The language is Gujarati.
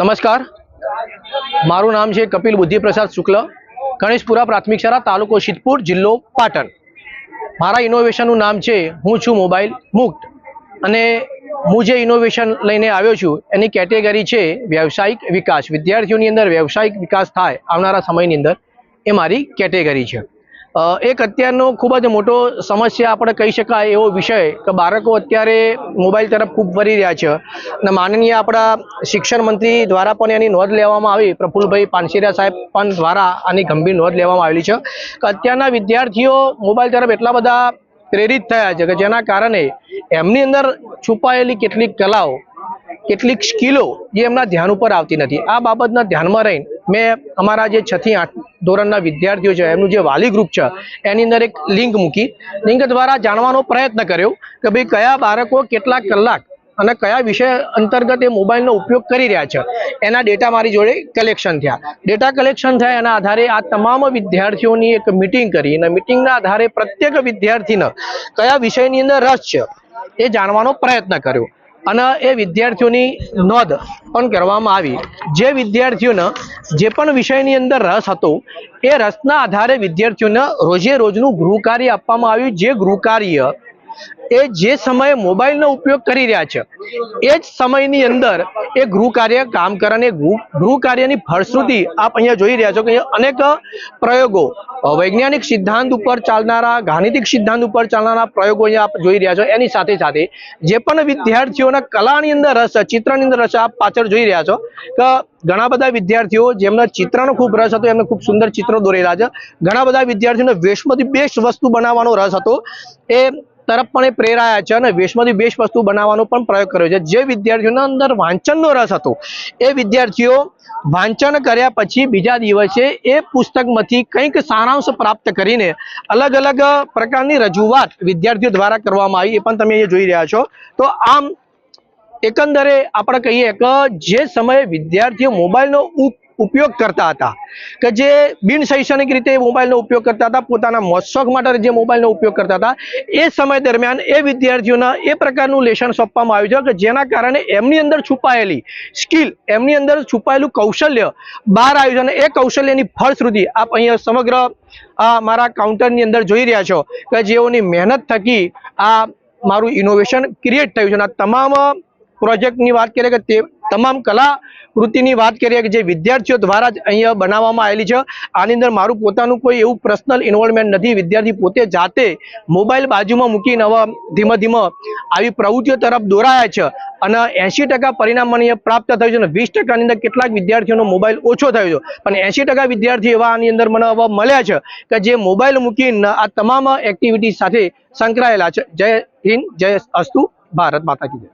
નમસ્કાર, મારું નામ છે કપિલ બુદ્ધિપ્રસાદ શુક્લ, ગણેશપુરા પ્રાથમિક શાળા, તાલુકો સિદ્ધપુર, જિલ્લો પાટણ। મારા ઇનોવેશનનું નામ છે હું છું મોબાઈલ મુક્ત અને હું જે ઇનોવેશન લઈને આવ્યો છું એની કેટેગરી છે વ્યવસાયિક વિકાસ। વિદ્યાર્થીઓની અંદર વ્યવસાયિક વિકાસ થાય આવનારા સમયની અંદર એ મારી કેટેગરી છે। એક અત્યારનો ખૂબ જ મોટો સમસ્યા આપણે કહી શકાય એવો વિષય કે બાળકો અત્યારે મોબાઈલ તરફ ખૂબ વળી રહ્યા છે અને માનનીય આપણા શિક્ષણ મંત્રી દ્વારા પણ એની નોંધ લેવામાં આવી, પ્રફુલભાઈ પાનસેરિયા સાહેબ પણ દ્વારા આની ગંભીર નોંધ લેવામાં આવેલી છે કે અત્યારના વિદ્યાર્થીઓ મોબાઈલ તરફ એટલા બધા પ્રેરિત થયા છે કે જેના કારણે એમની અંદર છુપાયેલી કેટલીક કલાઓ, કેટલીક સ્કિલો જે એમના ધ્યાન ઉપર આવતી નથી। આ બાબતના ધ્યાનમાં રહીને મેં અમારા જે 6 થી 8 ધોરણના વિદ્યાર્થીઓ છે એમનું જે વાલી ગ્રુપ છે એની અંદર એક લિંક મૂકી, લિંક દ્વારા જાણવાનો પ્રયત્ન કર્યો કે ભાઈ કયા બાળકો કેટલા કલાક અને કયા વિષય અંતર્ગત એ મોબાઈલનો ઉપયોગ કરી રહ્યા છે એના ડેટા મારી જોડે કલેક્શન થયા। ડેટા કલેક્શન થયા એના આધારે આ તમામ વિદ્યાર્થીઓની એક મિટિંગ કરી અને મિટિંગના આધારે પ્રત્યેક વિદ્યાર્થીને કયા વિષયની અંદર રસ છે એ જાણવાનો પ્રયત્ન કર્યો અને એ વિદ્યાર્થીઓની નોંધ પણ કરવામાં આવી। જે વિદ્યાર્થીઓને જે પણ વિષયની અંદર રસ હતો એ રસના આધારે વિદ્યાર્થીઓને રોજે રોજનું ગૃહકાર્ય આપવામાં આવ્યું। જે ગૃહકાર્ય એ જે સમયે મોબાઈલનો ઉપયોગ કરી રહ્યા છે એ જ સમયની અંદર એ ગૃહકાર્ય કામ કરે અને ગૃહકાર્યની ફળશ્રુતિ આપ અહીંયા જોઈ રહ્યા છો કે અનેક પ્રયોગો, વૈજ્ઞાનિક સિદ્ધાંત ઉપર ચાલનારા, ગાણિતિક સિદ્ધાંત ઉપર ચાલનારા પ્રયોગો અહીંયા આપ જોઈ રહ્યા છો। એની સાથે સાથે જે પણ વિદ્યાર્થીઓના કલાની અંદર રસ છે, ચિત્રની અંદર રસ છે, આપ પાછળ જોઈ રહ્યા છો કે ઘણા બધા વિદ્યાર્થીઓ જેમને ચિત્રનો ખૂબ રસ હતો એમને ખૂબ સુંદર ચિત્રો દોરેલા છે। ઘણા બધા વિદ્યાર્થીઓને વેસ્ટમાંથી બેસ્ટ વસ્તુ બનાવવાનો રસ હતો એ તરફ પણ એ પ્રેરાયા છે અને વેસ્ટમાંથી બેસ્ટ વસ્તુ બનાવવાનો પણ પ્રયોગ કર્યો છે। જે વિદ્યાર્થીઓના અંદર વાંચનનો રસ હતો એ વિદ્યાર્થીઓ વાંચન કર્યા પછી બીજા દિવસે એ પુસ્તકમાંથી કંઈક સારાંશ પ્રાપ્ત કરીને અલગ અલગ પ્રકારની રજૂઆત વિદ્યાર્થીઓ દ્વારા કરવામાં આવી, એ પણ તમે અહીંયા જોઈ રહ્યા છો। તો આમ એકંદરે આપણે કહીએ કે જે સમયે વિદ્યાર્થીઓ મોબાઈલનો ઉપયોગ કરતા હતા કે જે બિન શૈક્ષણિક રીતે મોબાઈલનો ઉપયોગ કરતા હતા, પોતાના મોજશોખ માટે જે મોબાઈલનો ઉપયોગ કરતા હતા, એ સમય દરમિયાન એ વિદ્યાર્થીઓને એ પ્રકારનું લેશન સોંપવામાં આવ્યું છે કે જેના કારણે એમની અંદર છુપાયેલી સ્કિલ, એમની અંદર છુપાયેલું કૌશલ્ય બહાર આવ્યું છે અને એ કૌશલ્યની ફળશ્રુતિ આપ અહીંયા સમગ્ર મારા કાઉન્ટરની અંદર જોઈ રહ્યા છો કે જેઓની મહેનત થકી આ મારું ઇનોવેશન ક્રિએટ થયું છે। અને આ તમામ પ્રોજેક્ટની વાત કરીએ કે તે તમામ કલાકૃતિની વાત કરીએ કે જે વિદ્યાર્થીઓ દ્વારા જ અહીંયા બનાવવામાં આવેલી છે। આની અંદર મારું પોતાનું કોઈ એવું પર્સનલ ઇન્વોલ્વમેન્ટ નથી। વિદ્યાર્થી પોતે જાતે મોબાઈલ બાજુમાં મૂકીને હવે ધીમે ધીમે આવી પ્રવૃત્તિઓ તરફ દોરાયા છે અને 80% પરિણામ મને પ્રાપ્ત થયું છે અને 20%ની અંદર કેટલાક વિદ્યાર્થીઓનો મોબાઈલ ઓછો થયો છે, પણ 80% વિદ્યાર્થી એવા આની અંદર મને હવે મળ્યા છે કે જે મોબાઈલ મૂકીને આ તમામ એક્ટિવિટી સાથે સંકળાયેલા છે। જય હિન્દ, જય અસ્તુ, ભારત માતા કી જય।